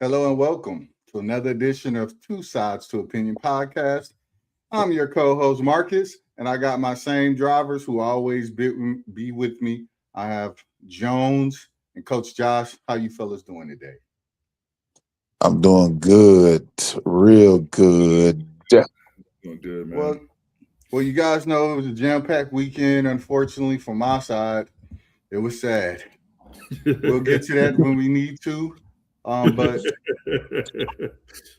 Hello and welcome to another edition of Two Sides to Opinion podcast. I'm your co-host Marcus, and I got my same drivers who always be with me. I have Jones and Coach Josh. How you fellas doing today? I'm doing good, real good. Doing good, Well, man. well, you guys know it was a jam-packed weekend. Unfortunately, from my side, it was sad. We'll get to that when we need to. But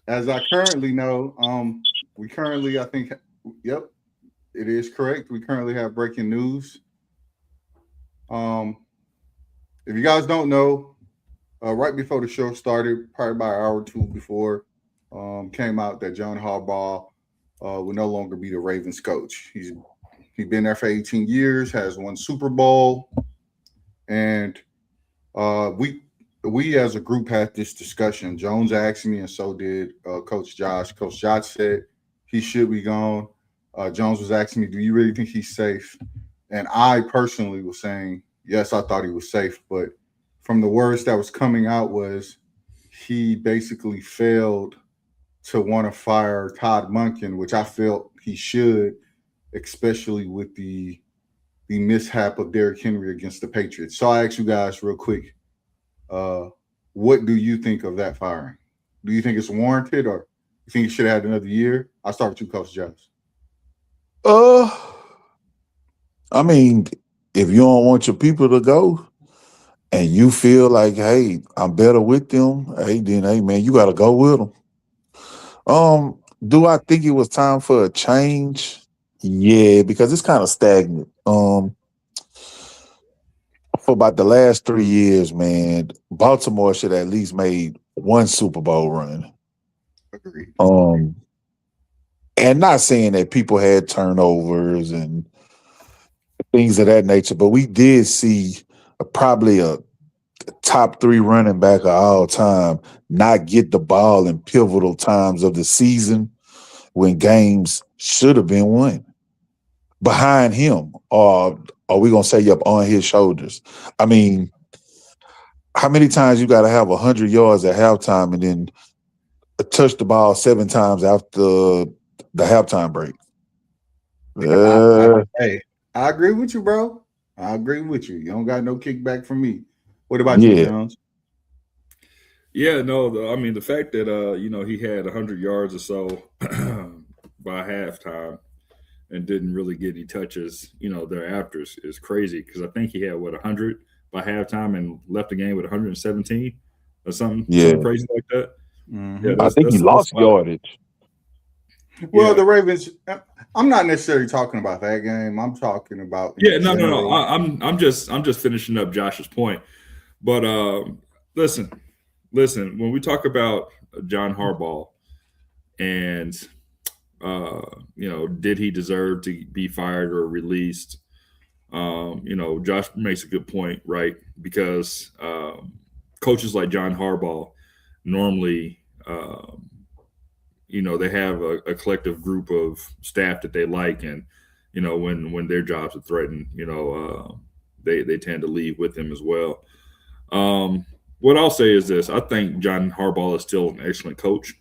as I currently know, we currently, I think, yep, it is correct. We currently have breaking news. Um, if you guys don't know, right before the show started, probably about an hour or two before, came out that John Harbaugh will no longer be the Ravens coach. He's been there for 18 years, has won Super Bowl, and we as a group had this discussion. Jones asked me, and so did Coach Josh. Coach Josh said he should be gone. Jones was asking me, "Do you really think he's safe?" And I personally was saying, "Yes, I thought he was safe." But from the words that was coming out was he basically failed to want to fire Todd Monken, which I felt he should, especially with the mishap of Derrick Henry against the Patriots. So I asked you guys real quick, uh, what do you think of that firing? Do you think it's warranted, or you think he should have had another year? I'll start with you, Coach Jones. Uh, I mean, if you don't want your people to go and you feel like, hey, I'm better with them, hey, man, you got to go with them. Do I think it was time for a change? Yeah, because it's kind of stagnant. For about the last 3 years, man, Baltimore should have at least made one Super Bowl run. Agreed. Um, and not saying that people had turnovers and things of that nature, but we did see probably a top three running back of all time not get the ball in pivotal times of the season when games should have been won. Behind him, or are we gonna say up on his shoulders? I mean, how many times you got to have 100 yards at halftime and then touch the ball 7 times after the halftime break? Hey, I agree with you, bro. I agree with you. You don't got no kickback from me. What about you, Yeah, Jones? Yeah, no, the fact that he had 100 yards or so by halftime and didn't really get any touches, thereafter is crazy because I think he had 100 by halftime and left the game with 117 or something yeah. crazy like that. Yeah, Mm-hmm. I think he that's lost yardage. Well, yeah. the Ravens. I'm not necessarily talking about that game. I'm talking about Yeah, in no. general. I'm just finishing up Josh's point. But listen, when we talk about John Harbaugh and did he deserve to be fired or released? Josh makes a good point, right? Because coaches like John Harbaugh normally, they have a collective group of staff that they like, and when their jobs are threatened, they tend to leave with them as well. What I'll say is this: I think John Harbaugh is still an excellent coach.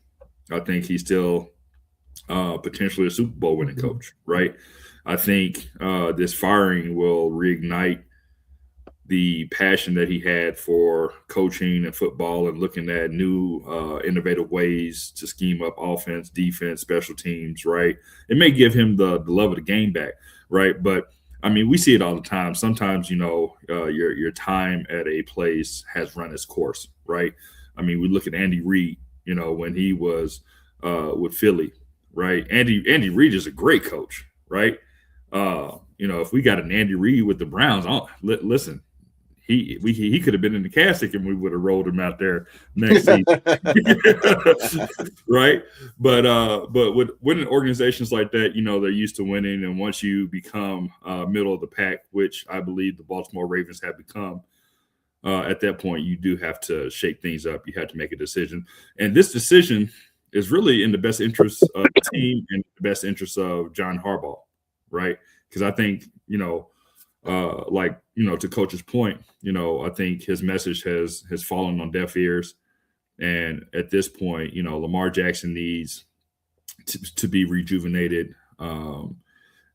I think he's still potentially a Super Bowl winning coach, right? I think this firing will reignite the passion that he had for coaching and football and looking at new innovative ways to scheme up offense, defense, special teams, right? It may give him the love of the game back, right? But I mean, we see it all the time. Sometimes, your time at a place has run its course, right? I mean, we look at Andy Reid, when he was with Philly, right? Andy Reid is a great coach, right? If we got an Andy Reid with the Browns, listen, he could have been in the casket and we would have rolled him out there next season, right? But with winning organizations like that, they're used to winning, and once you become middle of the pack, which I believe the Baltimore Ravens have become, at that point you do have to shake things up. You have to make a decision, and this decision is really in the best interest of the team and the best interest of John Harbaugh, right? Because I think to Coach's point, I think his message has fallen on deaf ears. And at this point, Lamar Jackson needs to be rejuvenated. And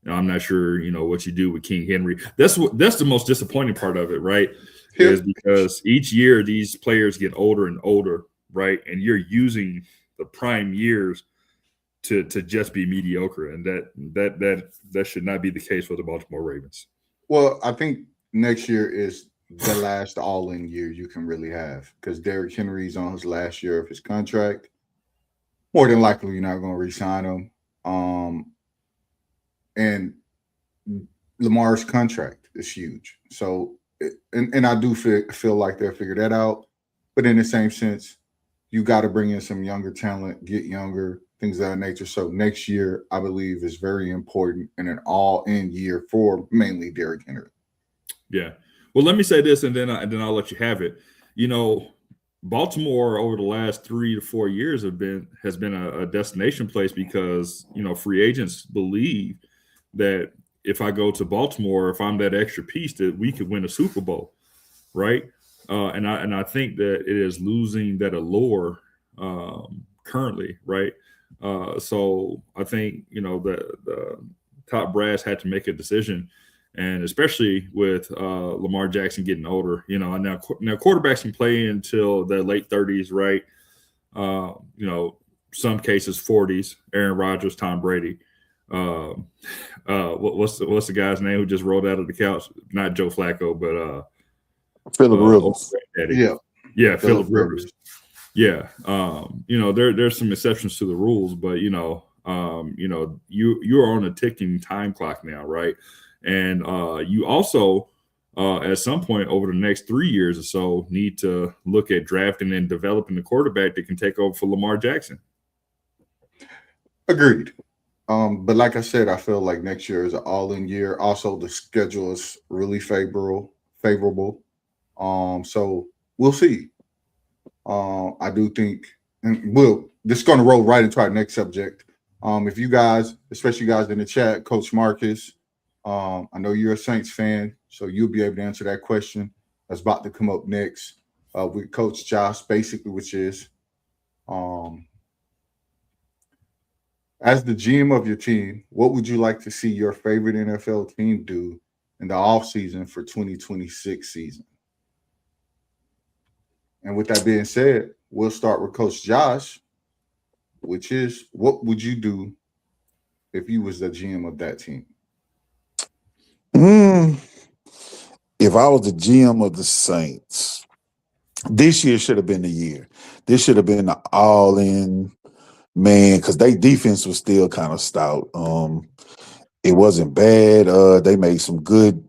I'm not sure, what you do with King Henry. That's the most disappointing part of it, right? Is because each year these players get older and older, right? And you're using the prime years to just be mediocre, and that should not be the case for the Baltimore Ravens. Well, I think next year is the last all-in year you can really have, because Derrick Henry's on his last year of his contract. More than likely, you're not going to re-sign him. And Lamar's contract is huge. So, and I do feel like they'll figure that out. But in the same sense, you got to bring in some younger talent, get younger, things of that nature. So next year, I believe, is very important and an all-in year for mainly Derrick Henry. Yeah. Well, let me say this, and then I'll let you have it. Baltimore over the last 3 to 4 years has been a destination place because free agents believe that if I go to Baltimore, if I'm that extra piece, that we could win a Super Bowl, right? And I think that it is losing that allure currently, right? So I think the top brass had to make a decision. And especially with Lamar Jackson getting older, now quarterbacks can play until their late 30s, right? Some cases 40s. Aaron Rodgers, Tom Brady. What's the guy's name who just rolled out of the couch? Not Joe Flacco, but Philip Rivers. Yeah, Philip Rivers. Yeah, there's some exceptions to the rules, but you're on a ticking time clock now, right? And you also, at some point over the next 3 years or so, need to look at drafting and developing the quarterback that can take over for Lamar Jackson. Agreed. But like I said, I feel like next year is an all-in year. Also, the schedule is really favorable. So we'll see. I do think, and this is going to roll right into our next subject. If you guys, especially you guys in the chat, Coach Marcus, I know you're a Saints fan, so you'll be able to answer that question that's about to come up next with Coach Josh, basically, which is, as the GM of your team, what would you like to see your favorite NFL team do in the offseason for 2026 season? And with that being said, we'll start with Coach Josh, which is, what would you do if you was the GM of that team? If I was the GM of the Saints, this year should have been the year. This should have been the all-in, man, because their defense was still kind of stout. It wasn't bad. They made some good,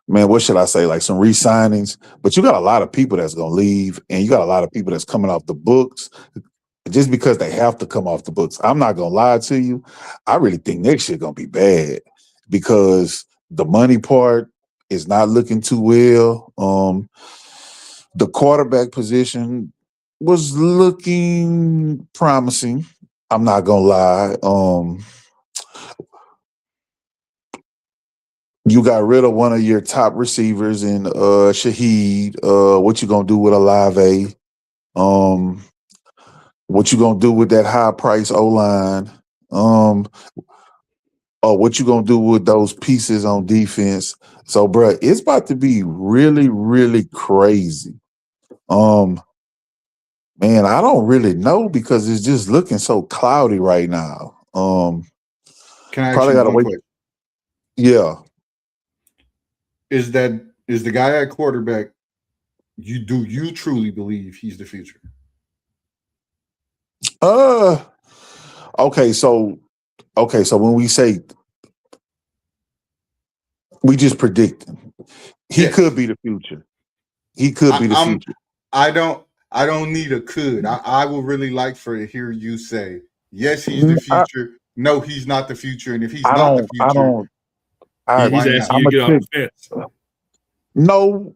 man, what should I say? Like some re-signings. But you got a lot of people that's going to leave, and you got a lot of people that's coming off the books just because they have to come off the books. I'm not going to lie to you. I really think next year going to be bad because the money part is not looking too well. The quarterback position was looking promising. I'm not going to lie. You got rid of one of your top receivers in Shaheed. What you going to do with Olave? What you going to do with that high-price O-line? What you going to do with those pieces on defense? So, bro, it's about to be really, really crazy. Man, I don't really know because it's just looking so cloudy right now. Can I probably got to wait. Question? Yeah. Is the guy at quarterback, do you truly believe he's the future? Okay, so when we say we just predicting, he could be the future. He could be the future. I don't need a could. I would really like to hear you say, yes, he's the future. No, he's not the future. And if he's not the future, he's asking you to get off the fence. No,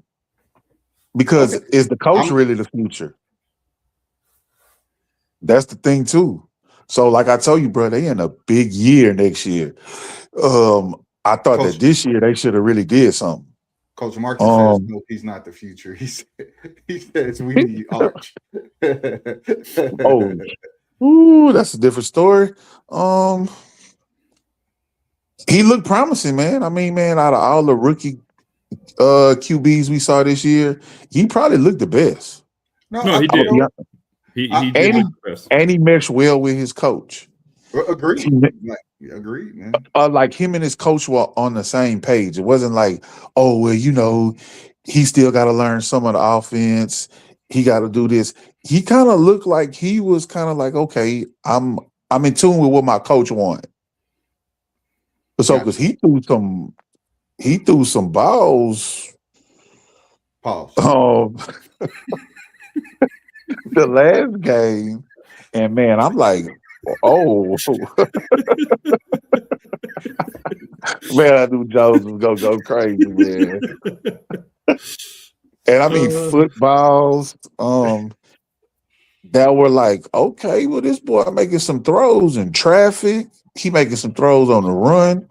because is the coach really the future? That's the thing too. So, like I told you, bro, they in a big year next year. I thought that this year they should have really did something. Coach Marcus says no, he's not the future. He says we need Arch. That's a different story. He looked promising, man. I mean, man, out of all the rookie QBs we saw this year, he probably looked the best. No, he did. He did look the best. And he meshed well with his coach. Agreed. Agreed, man. Like him and his coach were on the same page. It wasn't like, oh, well, he still got to learn some of the offense. He got to do this. He kind of looked like he was kind of like, okay, I'm in tune with what my coach wanted. So, because he threw some balls. Pause. The last game, and man, I'm like, oh. Man, I knew Jones was gonna go crazy, man. And I mean footballs, that were like, okay, well, this boy making some throws in traffic. He making some throws on the run.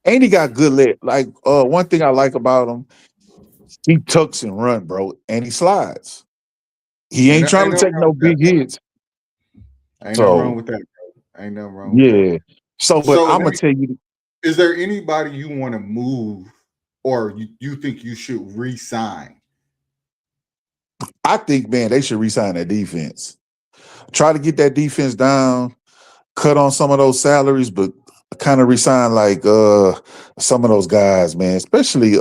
And he got good leg. Like one thing I like about him, he tucks and run, bro, and he slides. He ain't trying to take no big hits. Ain't nothing wrong with that, bro. Ain't nothing wrong with that. So, but I'm gonna tell you, is there anybody you want to move or you think you should re-sign? I think, man, they should re-sign that defense. Try to get that defense down, cut on some of those salaries, but kind of re-sign like some of those guys, man, especially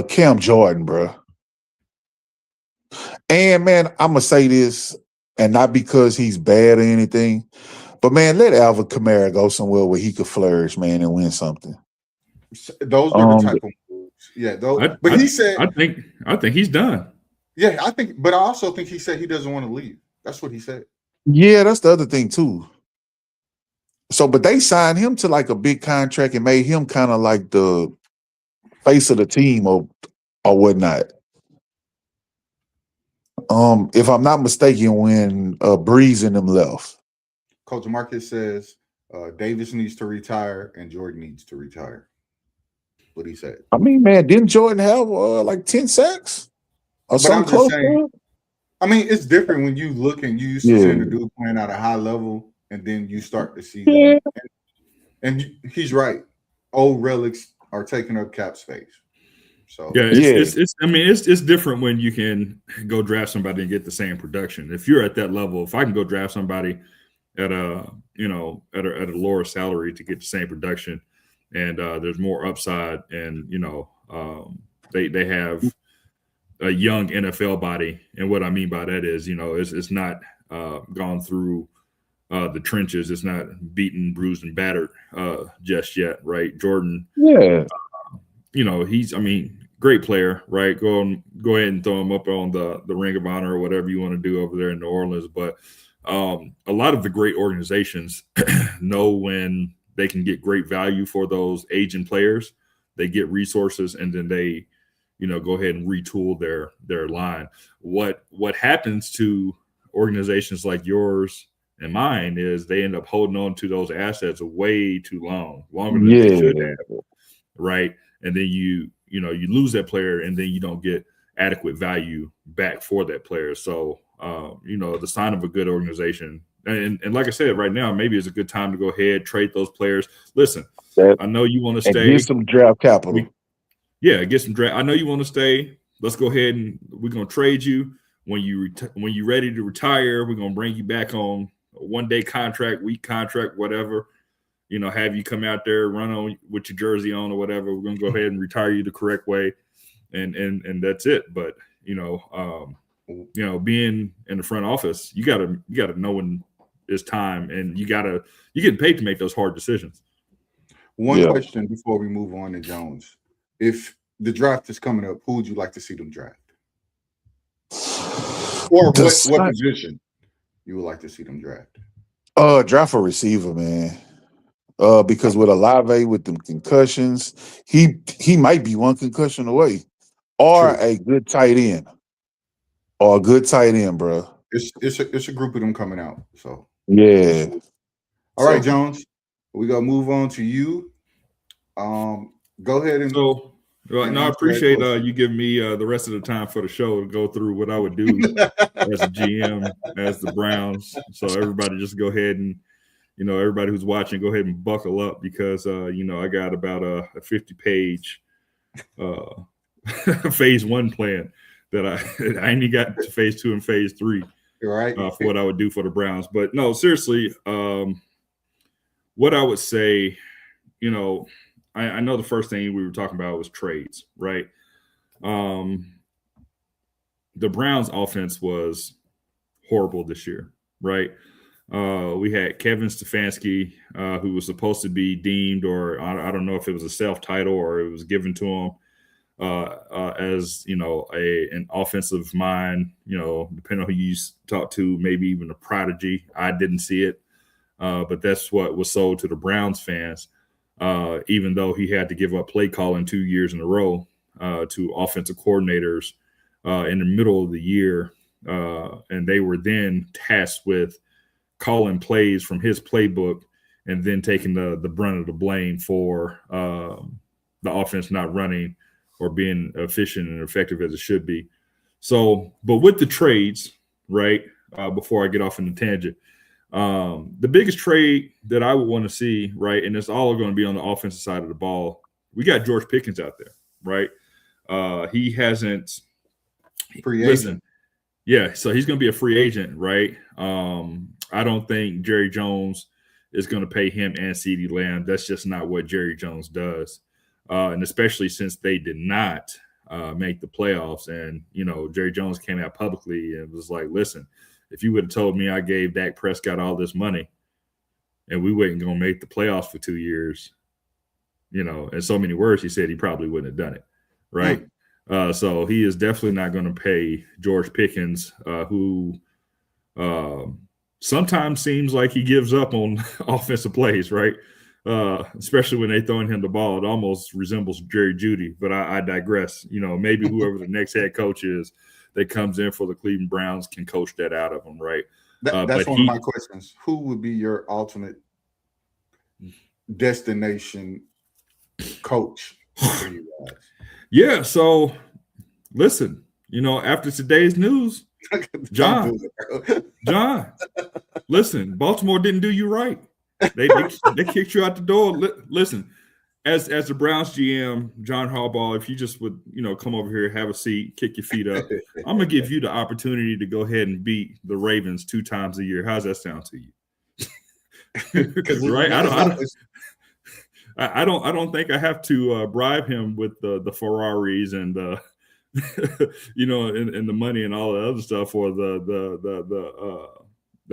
Cam Jordan, bro. And man, I'm gonna say this, and not because he's bad or anything, but man, let Alvin Kamara go somewhere where he could flourish, man, and win something. Those are the type of moves. Yeah, those. He said, I think he's done. Yeah, but I also think he said he doesn't want to leave. That's what he said. Yeah, that's the other thing too. So, but they signed him to like a big contract and made him kind of like the face of the team or whatnot. If I'm not mistaken, when Breeze and them left. Coach Marcus says Davis needs to retire and Jordan needs to retire. What he said. I mean, man, didn't Jordan have like 10 sacks or something close to it? I mean, it's different when you look and you used to see the dude playing at a high level, and then you start to see them. And he's right. Old relics are taking up cap space. So it's different when you can go draft somebody and get the same production. If you're at that level, if I can go draft somebody at a lower salary to get the same production, and there's more upside, and they have a young NFL body, and what I mean by that is it's not gone through the trenches, it's not beaten, bruised, and battered just yet, right? Jordan, he's great player, right? Go ahead and throw him up on the Ring of Honor or whatever you want to do over there in New Orleans. But a lot of the great organizations know when they can get great value for those aging players. They get resources, and then they go ahead and retool their line. What happens to organizations like yours and mine is they end up holding on to those assets way too longer than they should have, right? And then you lose that player, and then you don't get adequate value back for that player. So the sign of a good organization, and like I said, right now maybe it's a good time to go ahead, trade those players. Listen, I know you want to stay, get some draft capital. Get some draft. I know you want to stay. Let's go ahead and we're gonna trade you when you're ready to retire. We're gonna bring you back on a 1-day contract, week contract, whatever. Have you come out there, run on with your jersey on or whatever. We're gonna go ahead and retire you the correct way, and that's it. But being in the front office, you gotta know when it's time, and you get paid to make those hard decisions. One question before we move on to Jones. If the draft is coming up, who would you like to see them draft? Or what position you would like to see them draft? Draft a receiver, man. Because with Olave, with them concussions, he might be one concussion away. Or a good tight end. Or a good tight end, bro. It's a group of them coming out. So yeah. All right, Jones. We gotta move on to you. Go ahead and. So, I answer appreciate that you giving me the rest of the time for the show to go through what I would do as a GM, as the Browns. So everybody just go ahead and, everybody who's watching, go ahead and buckle up because, I got about a 50-page phase 1 plan that I only got to phase 2 and phase 3 right. For what I would do for the Browns. But no, seriously, what I would say, I know the first thing we were talking about was trades, right? The Browns offense was horrible this year, right? We had Kevin Stefanski, who was supposed to be deemed, or I don't know if it was a self-title or it was given to him as, an offensive mind, depending on who you talk to, maybe even a prodigy. I didn't see it, but that's what was sold to the Browns fans. Even though he had to give up play calling 2 years in a row to offensive coordinators in the middle of the year. And they were then tasked with calling plays from his playbook and then taking the brunt of the blame for the offense not running or being efficient and effective as it should be. So, but with the trades, right, before I get off in the tangent, the biggest trade that I would want to see, right, and it's all going to be on the offensive side of the ball. We got George Pickens out there, right? He hasn't free agent. Yeah, so he's going to be a free agent, right? I don't think Jerry Jones is going to pay him and CeeDee Lamb. That's just not what Jerry Jones does, and especially since they did not make the playoffs. And Jerry Jones came out publicly and was like, "Listen, if you would have told me I gave Dak Prescott all this money and we wasn't going to make the playoffs for 2 years, in so many words, he said he probably wouldn't have done it. Right. So he is definitely not going to pay George Pickens, who sometimes seems like he gives up on offensive plays. Right. Especially when they throwing him the ball. It almost resembles Jerry Jeudy, but I digress. Maybe whoever the next head coach is that comes in for the Cleveland Browns can coach that out of them, right? That's one of my questions. Who would be your alternate destination coach for you guys? Yeah, so listen, after today's news, John, listen, Baltimore didn't do you right. They kicked you out the door. Listen, as the Browns GM, John Harbaugh, if you just would, come over here, have a seat, kick your feet up, I'm going to give you the opportunity to go ahead and beat the Ravens 2 times a year. How's that sound to you? Right? I don't think I have to bribe him with the Ferraris and and the money and all the other stuff, or the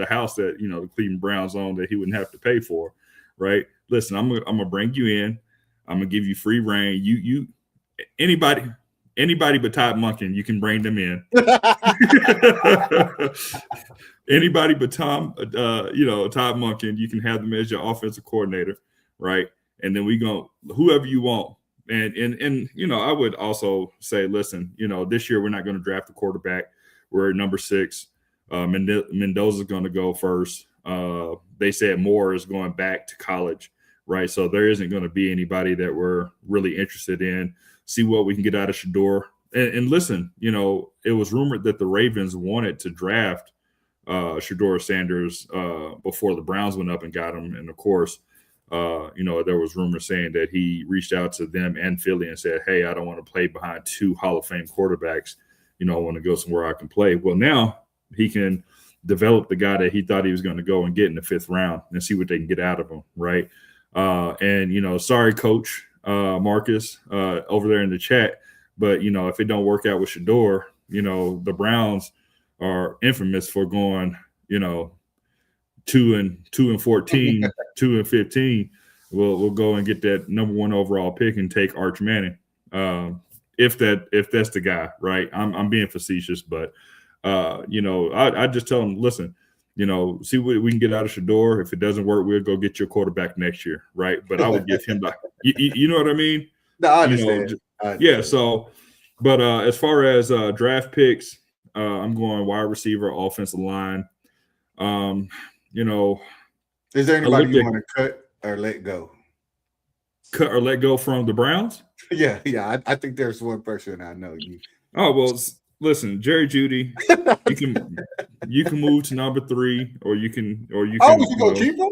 house that the Cleveland Browns own that he wouldn't have to pay for, right? Listen, I'm gonna bring you in. I'm gonna give you free reign. You anybody but Todd Monken, you can bring them in. Anybody but Todd Monken, you can have them as your offensive coordinator, right? And then we go whoever you want. And I would also say, listen, this year we're not going to draft a quarterback. We're at number 6. Mendoza's going to go first. They said Moore is going back to college, right? So there isn't going to be anybody that we're really interested in. See what we can get out of Shador. And listen, it was rumored that the Ravens wanted to draft Shador Sanders before the Browns went up and got him. And of course, there was rumors saying that he reached out to them and Philly and said, "Hey, I don't want to play behind 2 Hall of Fame quarterbacks. I want to go somewhere I can play." Well, now he can develop the guy that he thought he was going to go and get in the 5th round and see what they can get out of him, right? Sorry, Coach Marcus over there in the chat, but if it don't work out with Shador, the Browns are infamous for going, 2-14, 2-15. We'll go and get that number 1 overall pick and take Arch Manning. If that's the guy, right? I'm being facetious, but I just tell him, listen, see what we can get out of Shador. If it doesn't work, we'll go get your quarterback next year, right? But I would give him you know what I mean? No, I understand. Yeah. So, but as far as draft picks, I'm going wide receiver, offensive line. Is there anybody you want to cut or let go? cut or let go from the Browns? Yeah. I think there's one person I know. Oh well, listen, Jerry Jeudy. You can move to number 3, or you can Oh, you go keep him?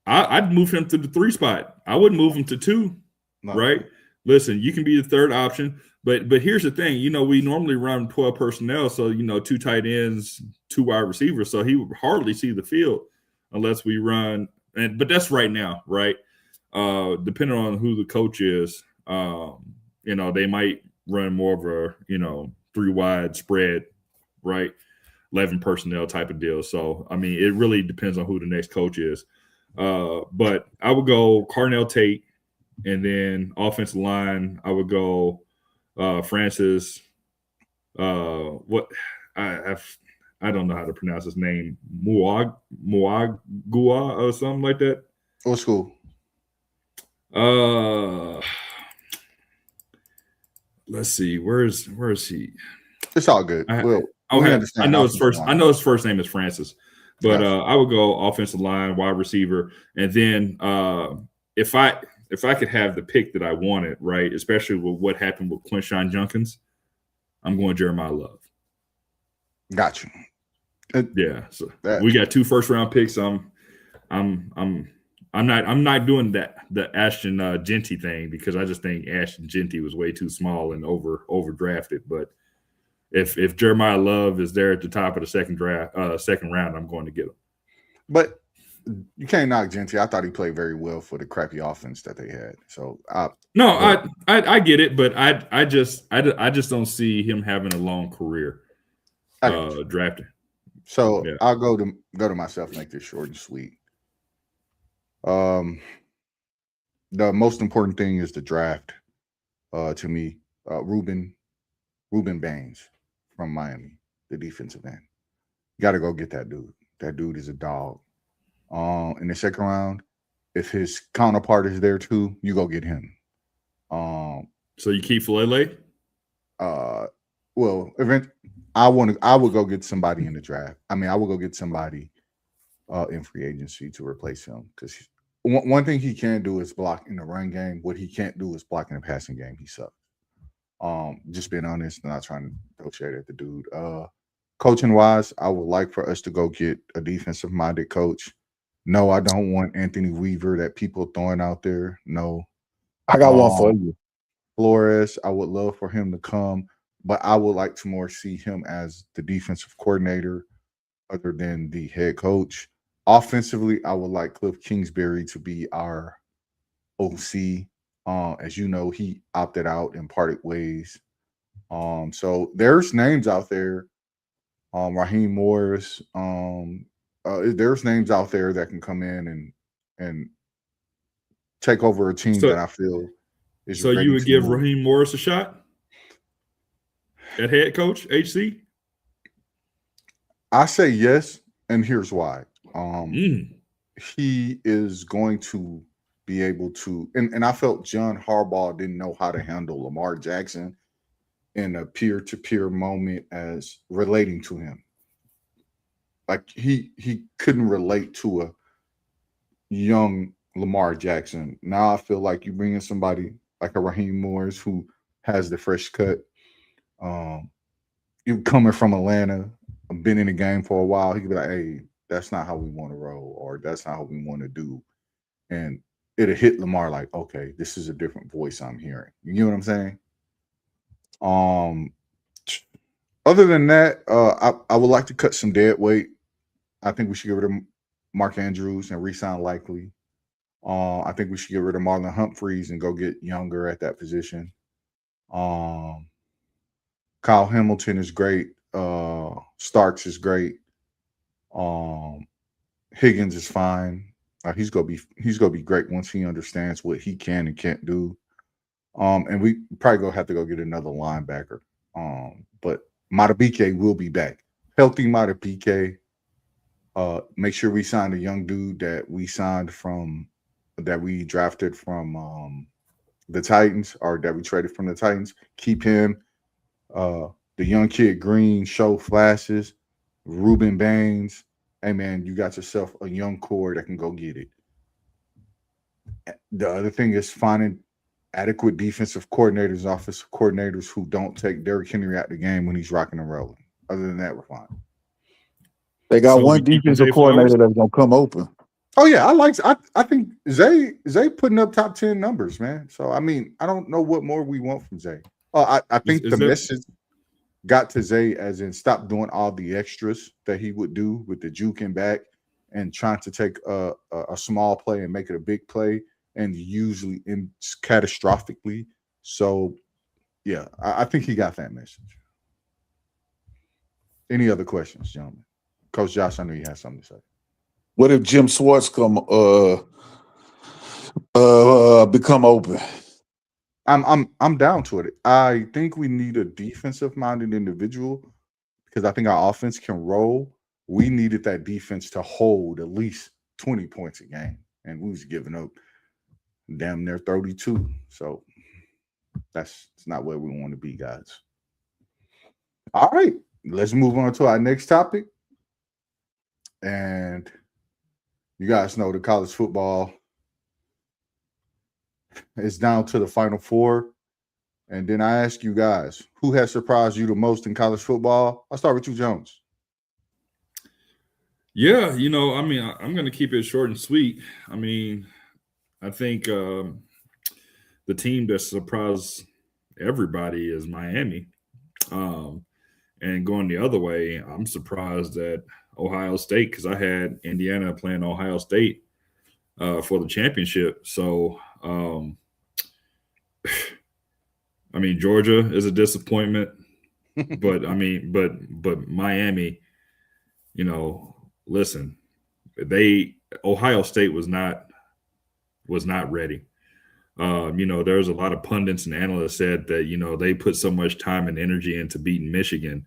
I'd move him to the 3 spot. I wouldn't move him to 2. No. Right? Listen, you can be the 3rd option, but here's the thing. We normally run 12 personnel, so 2 tight ends, 2 wide receivers, so he would hardly see the field unless we run. But that's right now, right? Depending on who the coach is, they might run more of a 3 wide spread, right? 11 personnel type of deal. So I mean, it really depends on who the next coach is. But I would go Carnell Tate, and then offensive line, I would go Francis. What I don't know how to pronounce his name. Muagua or something like that. What school? Let's see. Where is he? It's all good. I know his first. I know his first name is Francis, but I would go offensive line, wide receiver, and then if I could have the pick that I wanted, right, especially with what happened with Quinshon Judkins, I'm going Jeremiah Love. Got you. Yeah, so we got 2 first-round picks. I'm not doing the Ashton Genty thing, because I just think Ashton Genty was way too small and overdrafted. But if Jeremiah Love is there at the top of the second round, I'm going to get him. But you can't knock Genty. I thought he played very well for the crappy offense that they had. So I get it, but I just don't see him having a long career drafting. So yeah. I'll go to myself, make this short and sweet. The most important thing is the draft. To me, Ruben Baines from Miami, the defensive end. You got to go get that dude. That dude is a dog. In the second round, if his counterpart is there too, you go get him. So you keep Falele? Well, I would go get somebody in the draft. I mean, I would go get somebody in free agency to replace him, because one thing he can do is block in the run game. What he can't do is block in the passing game. He sucks. Just being honest, not trying to throw shade at the dude. Coaching wise, I would like for us to go get a defensive minded coach. No, I don't want Anthony Weaver that people throwing out there. No, I got one for you. Flores, I would love for him to come, but I would like to more see him as the defensive coordinator other than the head coach. Offensively, I would like Cliff Kingsbury to be our OC. As you know, he opted out and parted ways. So there's names out there. Raheem Morris. There's names out there that can come in and take over a team that I feel is. So you would give Raheem Morris a shot at head coach, HC? I say yes, and here's why. He is going to be able to, and I felt John Harbaugh didn't know how to handle Lamar Jackson in a peer-to-peer moment as relating to him. Like he couldn't relate to a young Lamar Jackson. Now I feel like you bring in somebody like a Raheem Morris who has the fresh cut. You coming from Atlanta, been in the game for a while, he could be like, hey, that's not how we want to roll, or that's not how we want to do. And it'll hit Lamar like, okay, this is a different voice I'm hearing. You know what I'm saying? Other than that, I would like to cut some dead weight. I think we should get rid of Mark Andrews and re-sign Likely. I think we should get rid of Marlon Humphreys and go get younger at that position. Kyle Hamilton is great. Starks is great. Higgins is fine. He's gonna be great once he understands what he can and can't do. And we probably gonna have to go get another linebacker. But Matabike will be back. Healthy Matabike. Make sure we sign a young dude that we drafted from the Titans, or that we traded from the Titans. Keep him. The young kid Green, show flashes. Ruben Baines. Hey man, you got yourself a young core that can go get it. The other thing is finding adequate defensive coordinators, offensive coordinators who don't take Derrick Henry out the game when he's rocking and rolling. Other than that, we're fine. They got So one we keep defensive Zay coordinator Flowers? that's gonna come open. Oh yeah, I think Zay putting up top 10 numbers, man. So I mean, I don't know what more we want from Zay. I think Is the that- message got to Zay as in stop doing all the extras that he would do with the juking back and trying to take a small play and make it a big play and usually catastrophically. So yeah, I think he got that message. Any other questions, gentlemen? Coach Josh, I know you had something to say. What if Jim Schwartz become open? I'm down to it. I think we need a defensive-minded individual because I think our offense can roll. We needed that defense to hold at least 20 points a game, and we was giving up damn near 32. So it's not where we want to be, guys. All right, let's move on to our next topic. And you guys know the college football is down to the Final Four. And then I ask you guys, who has surprised you the most in college football? I'll start with you, Jones. Yeah, I mean, I'm going to keep it short and sweet. I mean, I think the team that surprised everybody is Miami. And going the other way, I'm surprised at Ohio State because I had Indiana playing Ohio State for the championship. So, I mean, Georgia is a disappointment, but Miami, listen, Ohio State was not ready. There's a lot of pundits and analysts said that, they put so much time and energy into beating Michigan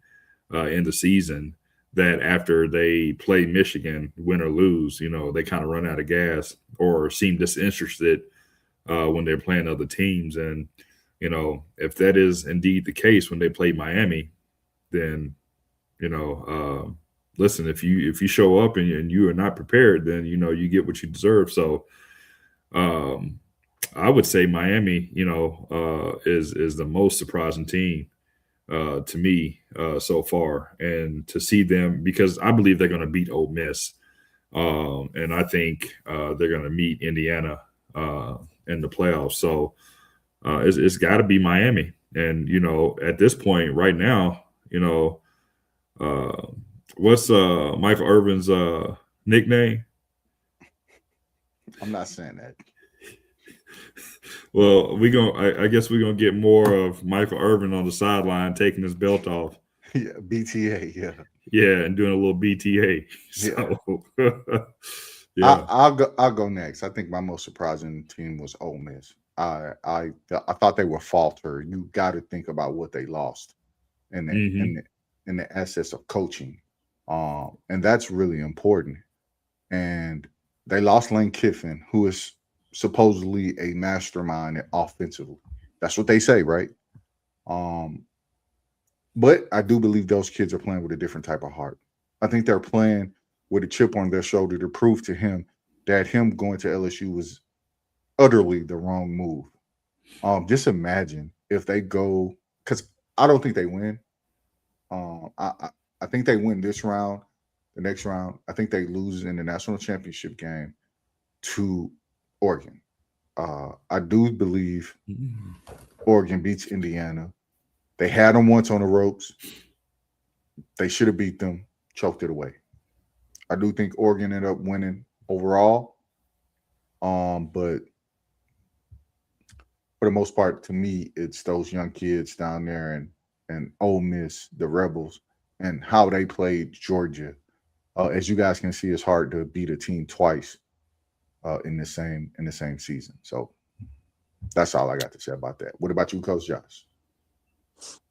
in the season that after they play Michigan, win or lose, they kind of run out of gas or seem disinterested when they're playing other teams. And, if that is indeed the case when they play Miami, then, listen, if you show up and you are not prepared, then, you get what you deserve. So I would say Miami, is the most surprising team to me so far, and to see them because I believe they're going to beat Ole Miss, and I think they're going to meet Indiana in the playoffs. So it's got to be Miami, and at this point right now, what's Michael Irvin's nickname? I'm not saying that. Well, I guess we're gonna get more of Michael Irvin on the sideline taking his belt off. Yeah, BTA, yeah. Yeah, and doing a little BTA. So yeah. I'll go next. I think my most surprising team was Ole Miss. I thought they were falter. You got to think about what they lost in the assets of coaching. And that's really important. And they lost Lane Kiffin, who is supposedly a mastermind offensively. That's what they say, right? But I do believe those kids are playing with a different type of heart. I think they're playing with a chip on their shoulder to prove to him that him going to LSU was utterly the wrong move. Just imagine if they go, because I don't think they win. I think they win this round, the next round. I think they lose in the national championship game to Oregon. I do believe Oregon beats Indiana. They had them once on the ropes. They should have beat them, choked it away. I do think Oregon ended up winning overall. But for the most part, to me, it's those young kids down there and Ole Miss, the Rebels, and how they played Georgia. As you guys can see, it's hard to beat a team twice in the same season. So that's all I got to say about that. What about you, Coach Josh?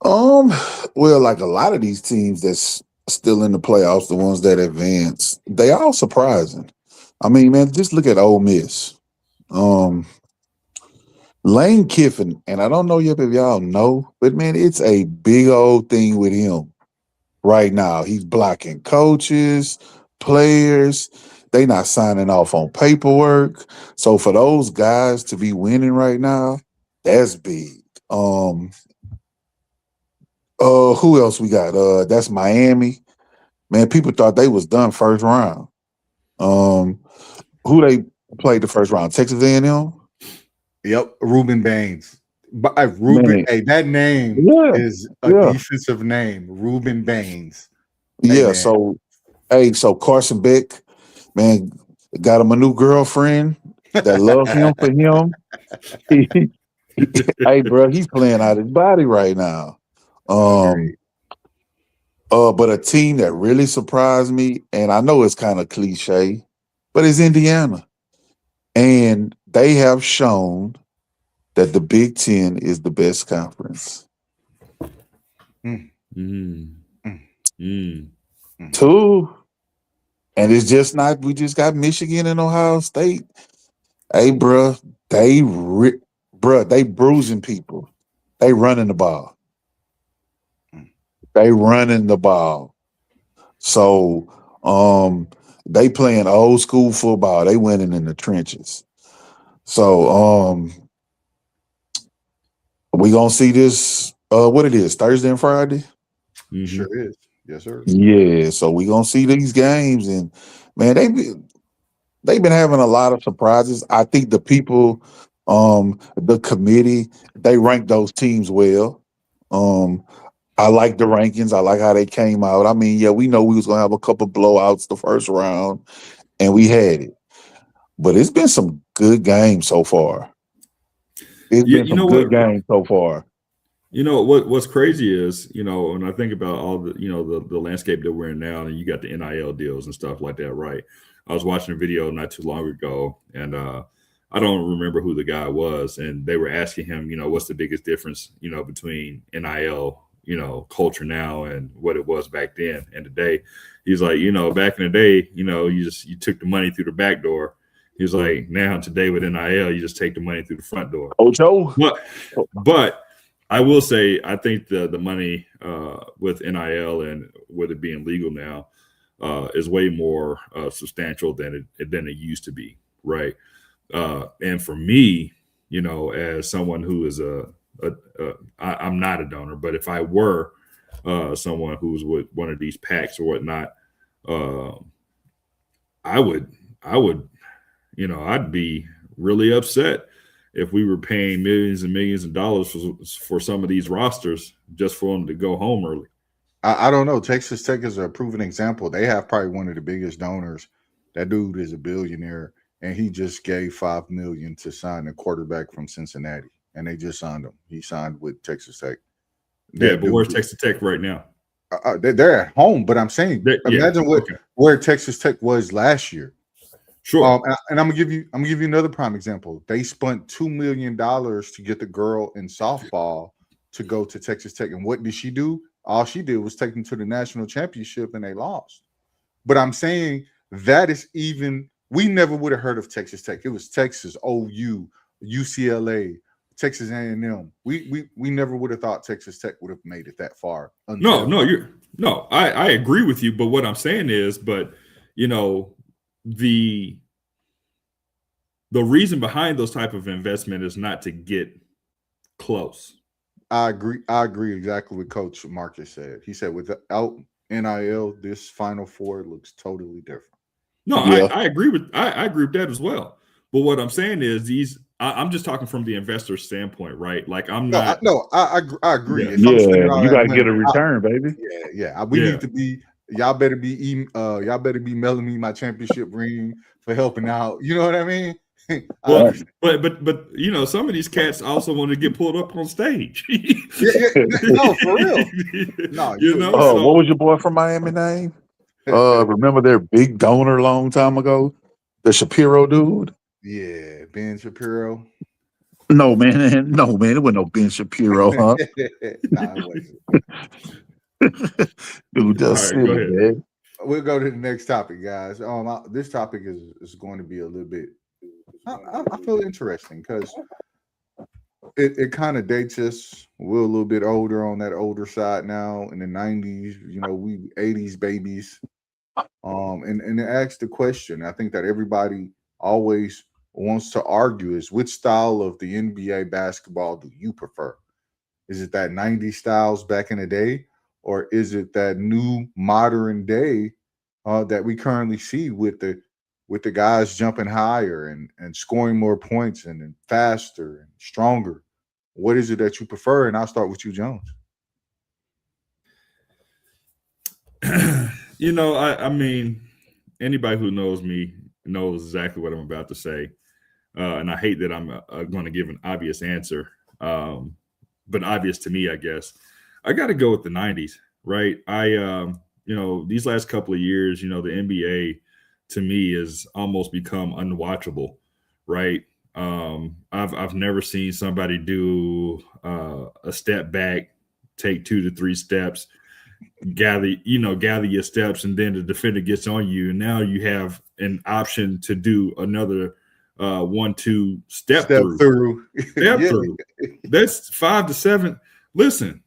Well, like a lot of these teams that's still in the playoffs, the ones that advance, they all surprising. I mean, man, just look at Ole Miss. Lane Kiffin, and I don't know yet if y'all know, but man, it's a big old thing with him right now. He's blocking coaches, players. They not signing off on paperwork. So for those guys to be winning right now, that's big. Who else we got? That's Miami. Man, people thought they was done first round. Who they played the first round? Texas A&M? Yep, Ruben Baines. But Man. hey, that name is a defensive name, Ruben Baines. Yeah, hey, so Carson Beck, man, got him a new girlfriend that love him for him. Hey, bro, he's playing out his body right now. But a team that really surprised me, and I know it's kind of cliche, but it's Indiana. And they have shown that the Big Ten is the best conference. Two. And it's just not, we just got Michigan and Ohio State. Hey, bro, they bruising people. They running the ball. So they playing old school football. They winning in the trenches. So we gonna see this what it is, Thursday and Friday? Sure is. Yes, sir. Yeah, so we gonna see these games, and man, they've been having a lot of surprises. I think the people, the committee, they rank those teams well. I like the rankings. I like how they came out. I mean, yeah, we know we was gonna have a couple blowouts the first round, and we had it. But it's been some good games so far. It's been some good games so far. You know what's crazy is, when I think about all the the landscape that we're in now, and you got the NIL deals and stuff like that, right? I was watching a video not too long ago, and I don't remember who the guy was, and they were asking him, what's the biggest difference, between NIL, culture now and what it was back then and today. He's like, back in the day, you took the money through the back door. He's like, now today with NIL, you just take the money through the front door. Ocho. But I will say, I think the money with NIL and with it being legal now is way more substantial than it used to be, right? And for me, as someone who is I'm not a donor, but if I were someone who's with one of these PACs or whatnot, I would, I'd be really upset if we were paying millions and millions of dollars for some of these rosters just for them to go home early. I don't know. Texas Tech is a proven example. They have probably one of the biggest donors. That dude is a billionaire, and he just gave $5 million to sign a quarterback from Cincinnati, and they just signed him. He signed with Texas Tech. But where's Texas Tech right now? They're at home, but I'm saying, imagine where Texas Tech was last year. Sure. And I'm gonna give you another prime example. They spent $2 million to get the girl in softball to go to Texas Tech, and what did she do? All she did was take them to the national championship, and they lost. But I'm saying that is we never would have heard of Texas Tech. It was Texas, OU, UCLA, Texas A&M. We never would have thought Texas Tech would have made it that far. I agree with you. But what I'm saying is, the reason behind those type of investment is not to get close. I agree exactly what Coach Marcus said. He said without NIL, this Final Four looks totally different. No, yeah. I agree with that as well. But what I'm saying is I'm just talking from the investor standpoint, right? Like I agree. Yeah, you got to get a return, baby. Yeah. We need to be. Y'all better be mailing me my championship ring for helping out. You know what I mean? Well, but some of these cats also want to get pulled up on stage. No, for real. No, what was your boy from Miami name? Remember their big donor a long time ago, the Shapiro dude? Yeah, Ben Shapiro. No, man, it wasn't no Ben Shapiro, huh? Nah, it wasn't. Dude, just go ahead, man. We'll go to the next topic, guys. This topic is going to be a little bit. I feel interesting because it kind of dates us. We're a little bit older on that older side now. In the 90s, we 80s babies. and ask the question. I think that everybody always wants to argue is which style of the NBA basketball do you prefer? Is it that 90s styles back in the day, or is it that new modern day that we currently see with the guys jumping higher and scoring more points and faster and stronger? What is it that you prefer? And I'll start with you, Jones. I mean, anybody who knows me knows exactly what I'm about to say. And I hate that I'm going to give an obvious answer, but obvious to me, I guess. I got to go with the 90s, right? These last couple of years, the NBA to me has almost become unwatchable, right? I've never seen somebody do a step back, take 2 to 3 steps, gather your steps, and then the defender gets on you, and now you have an option to do another 1-2 step through. Step through. That's 5 to 7. Listen,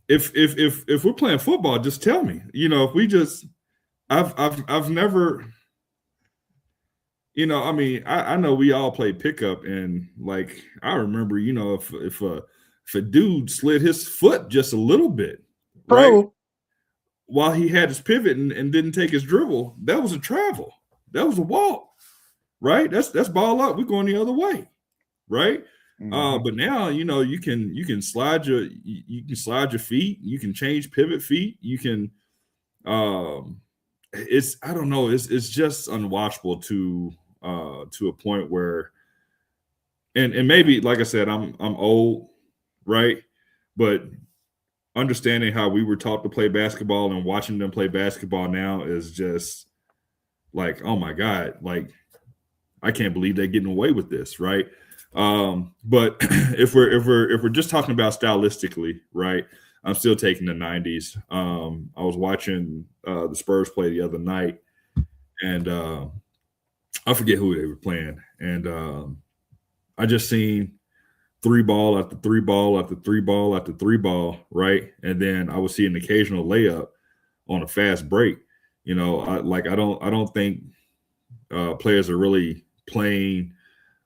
if we're playing football, just tell me. If we just, I've never. I know we all play pickup, and like I remember, if a dude slid his foot just a little bit, right, while he had his pivot and didn't take his dribble, that was a travel. That was a walk, right? That's ball up. We're going the other way, right? Mm-hmm. But now you can slide your feet. You can change pivot feet. You can. It's I don't know. It's just unwatchable to a point where, and maybe like I said, I'm old, right? But understanding how we were taught to play basketball and watching them play basketball now is just like, oh my God, like I can't believe they're getting away with this, right? But if we're just talking about stylistically, right? I'm still taking the 90s. I was watching the Spurs play the other night, and I forget who they were playing, and I just seen 3 ball after 3 ball after 3 ball after 3 ball, right? And then I would see an occasional layup on a fast break. I don't think players are really playing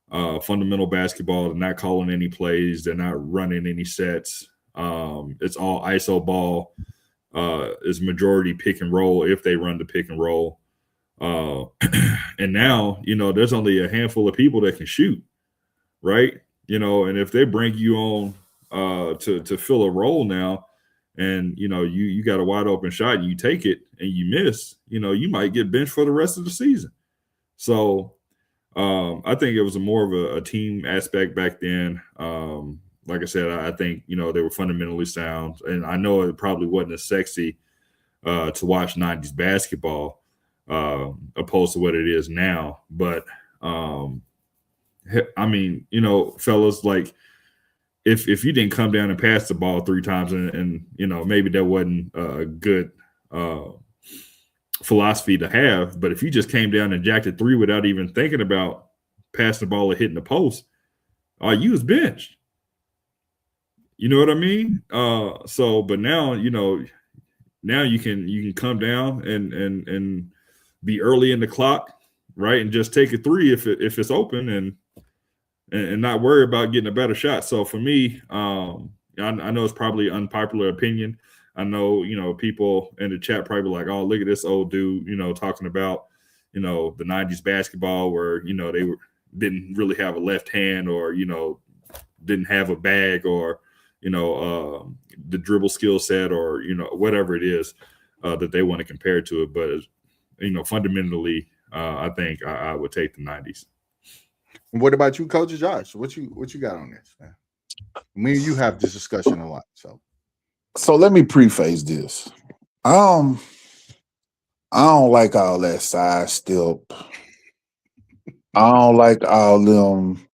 fundamental basketball. They're not calling any plays. They're not running any sets. It's all ISO ball. It's majority pick and roll if they run the pick and roll. And now, there's only a handful of people that can shoot, right? And if they bring you on to fill a role now, and you got a wide open shot and you take it and you miss, you might get benched for the rest of the season. So I think it was more of a team aspect back then. Like I said, I think they were fundamentally sound, and I know it probably wasn't as sexy to watch 90s basketball opposed to what it is now. But fellas, like if you didn't come down and pass the ball 3 times, and maybe that wasn't a good philosophy to have, but if you just came down and jacked a 3 without even thinking about passing the ball or hitting the post, you was benched. You know what I mean? But now, now you can come down and be early in the clock, right? And just take a 3 if it's open and not worry about getting a better shot. So for me, I know it's probably unpopular opinion. I know, people in the chat probably like, oh, look at this old dude, talking about, the 90s basketball where, they didn't really have a left hand or, didn't have a bag or, the dribble skill set or, whatever it is that they want to compare to it. But, fundamentally, I think I would take the 90s. What about you, Coach Josh? What you got on this, man? Me and you have this discussion a lot. So let me preface this. I don't like all that side step. I don't like all them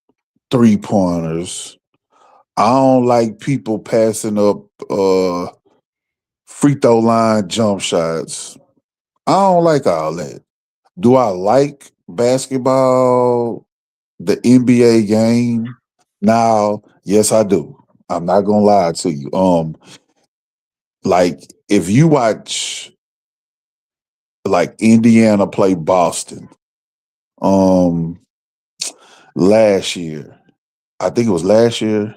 3-pointers. I don't like people passing up free throw line jump shots. I don't like all that. Do I like basketball, the NBA game? Now, yes, I do. I'm not gonna lie to you. Like if you watch like Indiana played Boston last year. I think it was last year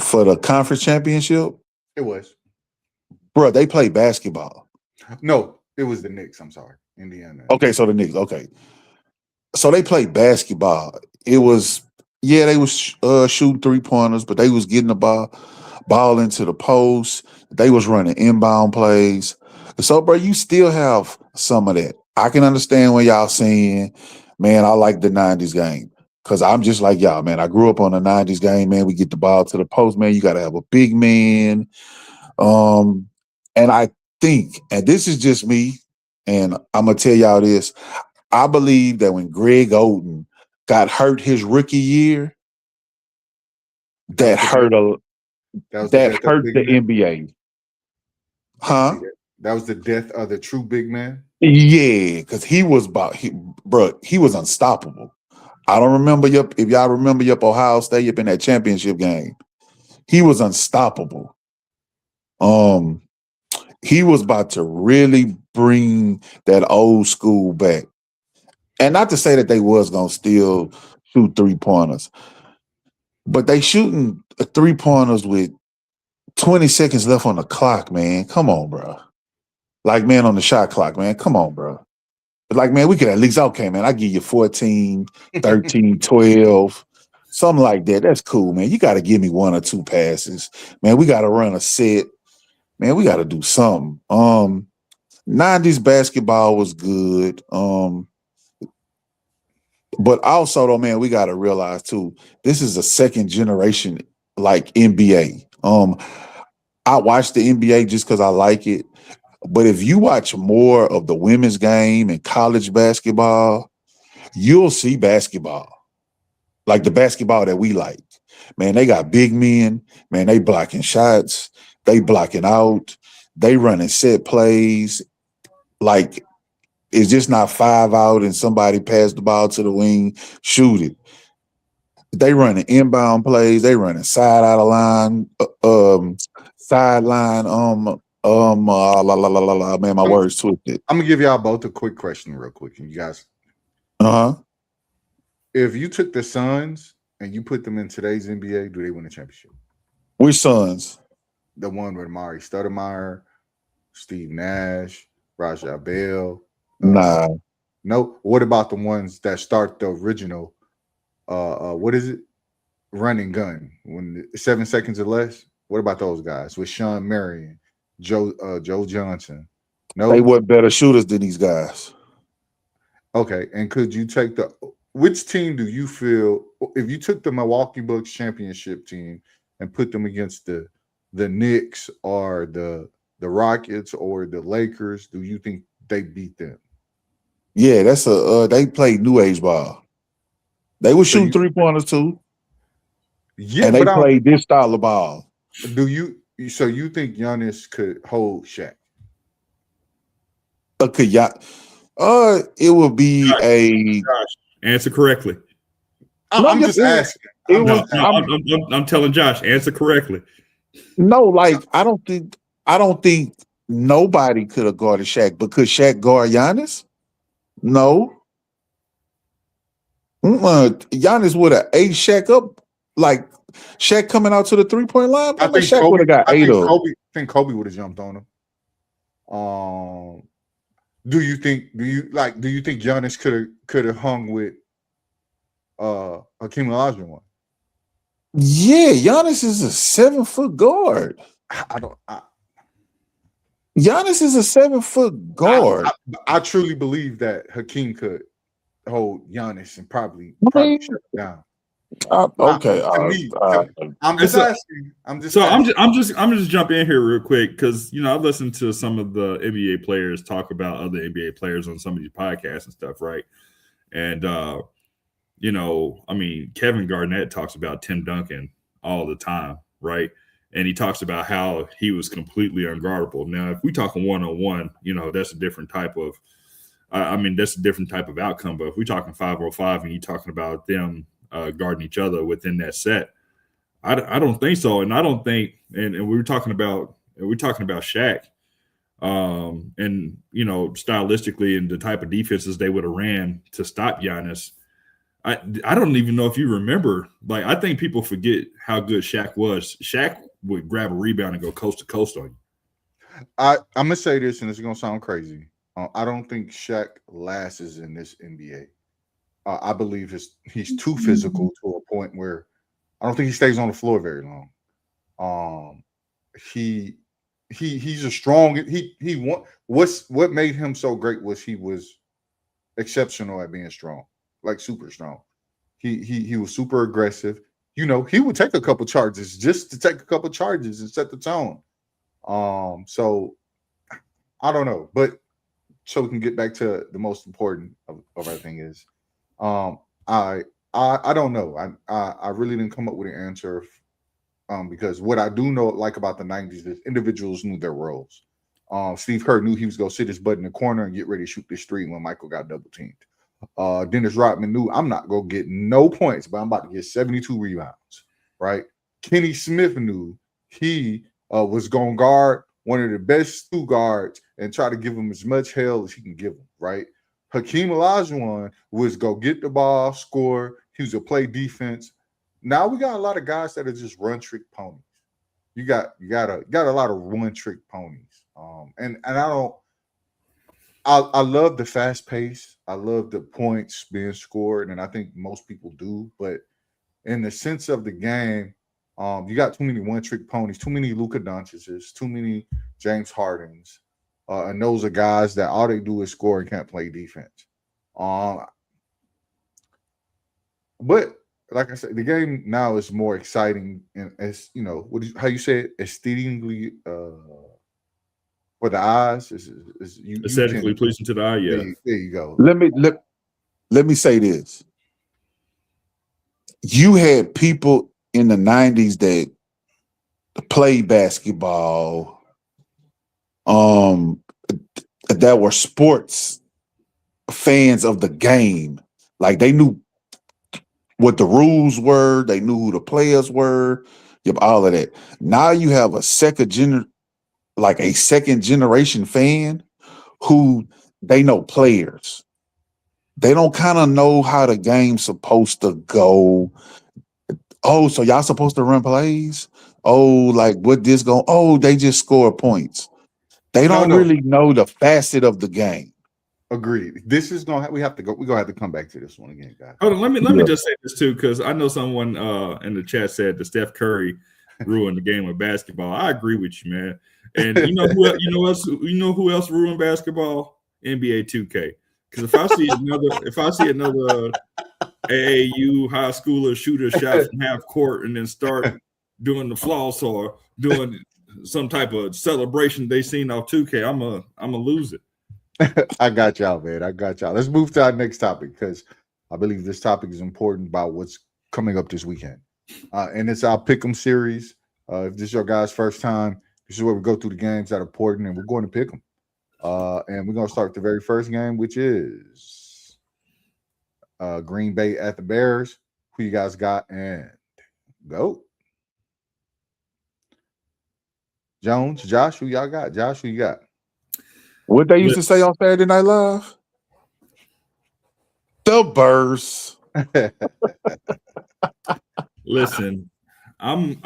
for the conference championship. It was. Bro, they played basketball. No, it was the Knicks. I'm sorry. Indiana. Okay, so the Knicks. Okay. So they played basketball. It was, yeah, they was shooting 3-pointers, but they was getting the ball into the post. They was running inbound plays. So, bro, you still have some of that. I can understand when y'all saying, man, I like the 90s game. Because I'm just like y'all, man. I grew up on the 90s game, man. We get the ball to the post, man. You got to have a big man. And I think, and this is just me, and I'm going to tell y'all this, I believe that when Greg Oden got hurt his rookie year, that hurt the NBA. Huh? That was the death of the true big man? Yeah, because he was unstoppable. I don't remember if y'all remember Ohio State up in that championship game. He was unstoppable. He was about to really bring that old school back. And not to say that they was going to still shoot 3-pointers, but they shooting 3-pointers with 20 seconds left on the clock, man. Come on, bro. Like, man, on the shot clock, man. Come on, bro. Like, man, we could at least, okay, man, I give you 14, 13, 12, something like that. That's cool, man. You got to give me 1 or 2 passes. Man, we got to run a set. Man, we got to do something. 90s basketball was good. But also, though, man, we got to realize, too, this is a second generation, like, NBA. I watch the NBA just because I like it. But if you watch more of the women's game and college basketball, you'll see basketball. Like the basketball that we like. Man, they got big men. Man, they blocking shots. They blocking out. They running set plays. Like, it's just not 5 out and somebody pass the ball to the wing, shoot it. They running inbound plays. They running side out of line, sideline. Man, my words twisted. I'm gonna give y'all both a quick question, real quick, and you guys. If you took the Suns and you put them in today's NBA, do they win a championship? Which Suns? The one with Amari Stoudemire, Steve Nash, Raja Bell. Nah. No. What about the ones that start the original? What is it? Run and gun. When 7 seconds or less. What about those guys with Sean Marion, Joe Johnson? No, they were better shooters than these guys. Okay, and could you take which team do you feel if you took the Milwaukee Bucks championship team and put them against the Knicks or the Rockets or the Lakers, do you think they beat them? Yeah, that's they played new age ball. They were shooting 3-pointers too. Yeah, and they played this style of ball. So you think Giannis could hold Shaq? It would be Josh, answer correctly. I'm just asking. I'm telling Josh, answer correctly. No, like I don't think nobody could have guarded Shaq, but could Shaq guard Giannis? No. Giannis would have ate Shaq up, like Shaq coming out to the 3-point line. I think Shaq would have got 8 up. I think Kobe would have jumped on him. Do you think Giannis could have hung with Hakeem Olajuwon? Yeah, Giannis is a 7-foot guard. Giannis is a 7-foot guard. I truly believe that Hakeem could hold Giannis and probably shut him down. Okay. I'm just asking. I'm just jump in here real quick because I've listened to some of the NBA players talk about other NBA players on some of these podcasts and stuff, right? And Kevin Garnett talks about Tim Duncan all the time, right? And he talks about how he was completely unguardable. Now, if we talk one-on-one, that's a different type of that's a different type of outcome. But if we're talking 5-on-5 and you're talking about them guarding each other within that set, I don't think so. And I don't think, and we're talking about Shaq. And stylistically and the type of defenses they would have ran to stop Giannis. I don't even know if you remember. Like, I think people forget how good Shaq was. Shaq would grab a rebound and go coast to coast on you. I'm gonna say this, and it's gonna sound crazy. I don't think Shaq lasts in this NBA. I believe he's too physical to a point where I don't think he stays on the floor very long. He's a strong. What made him so great was he was exceptional at being strong, like super strong. He was super aggressive. He would take a couple charges just to take a couple charges and set the tone. So I don't know, but so we can get back to the most important of everything is, I don't know. I really didn't come up with an answer, because what I do know like about the 90s is individuals knew their roles. Steve Kerr knew he was gonna sit his butt in the corner and get ready to shoot this three when Michael got double teamed. Dennis Rodman knew I'm not gonna get no points, but I'm about to get 72 rebounds. Right? Kenny Smith knew he was gonna guard one of the best two guards and try to give him as much hell as he can give him. Right? Hakeem Olajuwon was go get the ball, score. He was a play defense. Now we got a lot of guys that are just run trick ponies. You got a lot of one trick ponies. And I love the fast pace. I love the points being scored, and I think most people do. But in the sense of the game, you got too many one trick ponies, too many Luka Doncic's, too many James Hardens, and those are guys that all they do is score and can't play defense. But like I said, the game now is more exciting, and as how you say it, aesthetically for the eyes is Aesthetically pleasing to the eye. Yeah, there you go. Let me say this: you had people in the 90s that played basketball, that were sports fans of the game, like they knew what the rules were, they knew who the players were, all of that. Now you have a second generation fan who they know players. They don't kind of know how the game's supposed to go. Oh, so y'all supposed to run plays? Oh, like what this going? Oh, they just score points. They don't really know the facet of the game. Agreed. This is gonna. We're gonna have to come back to this one again, guys. Hold on. Let me just say this too, because I know someone in the chat said that Steph Curry ruined the game of basketball. I agree with you, man. And you know who else ruined basketball? NBA 2K. Because if I see another AAU high schooler shoot a shot from half court and then start doing the floss or doing some type of celebration they seen off 2K, I'm a lose it. I got y'all, man. I got y'all. Let's move to our next topic, because I believe this topic is important about what's coming up this weekend. And it's our Pick'em series. If this is your guys' first time, this is where we go through the games that are important, and we're going to pick them. And we're going to start with the very first game, which is Green Bay at the Bears. Who you guys got? And go. Jones, Josh, who y'all got? Josh, who you got? What they used to say on Saturday Night Live? The Burst. Listen, I'm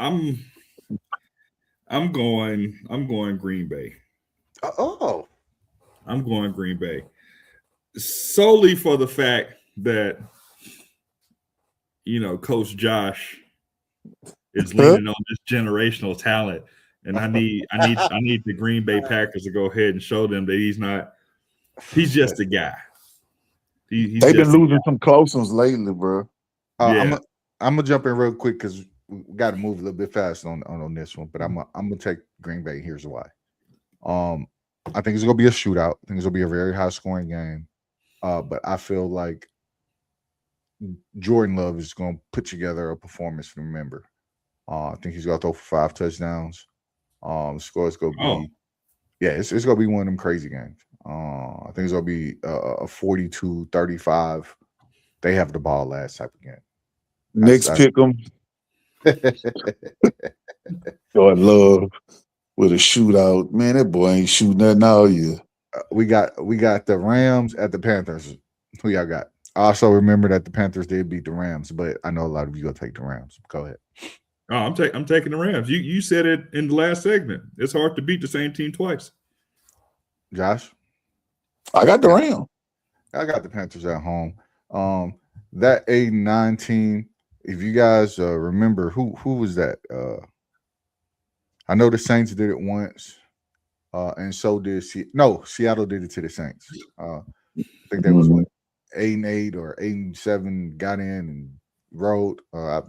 going Green Bay. Oh. I'm going Green Bay. Solely for the fact that Coach Josh is leaning on this generational talent. And I need the Green Bay Packers to go ahead and show them that he's just a guy. They've been losing some close ones lately, bro. I'm gonna jump in real quick because we got to move a little bit fast on this one. But I'm gonna take Green Bay. Here's why. I think it's gonna be a shootout. I think it's gonna be a very high scoring game. But I feel like Jordan Love is gonna put together a performance to remember. I think he's gonna throw for 5 touchdowns. The score is gonna be, it's gonna be one of them crazy games. I think it's gonna be a 42-35. They have the ball last type of game. Next pick them. Jordan Love. with a shootout. Man, that boy ain't shooting nothing all year. We got the Rams at the Panthers. Who y'all got? I also remember that the Panthers did beat the Rams, but I know a lot of you will take the Rams. Go ahead. Oh, I'm taking the Rams. You said it in the last segment. It's hard to beat the same team twice. Josh? I got the Rams. I got the Panthers at home. That 8-9 team, if you guys remember, who was that? I know the Saints did it once, and so did Seattle did it to the Saints. I think that was what 8-8 or 8-7 got in and rode. I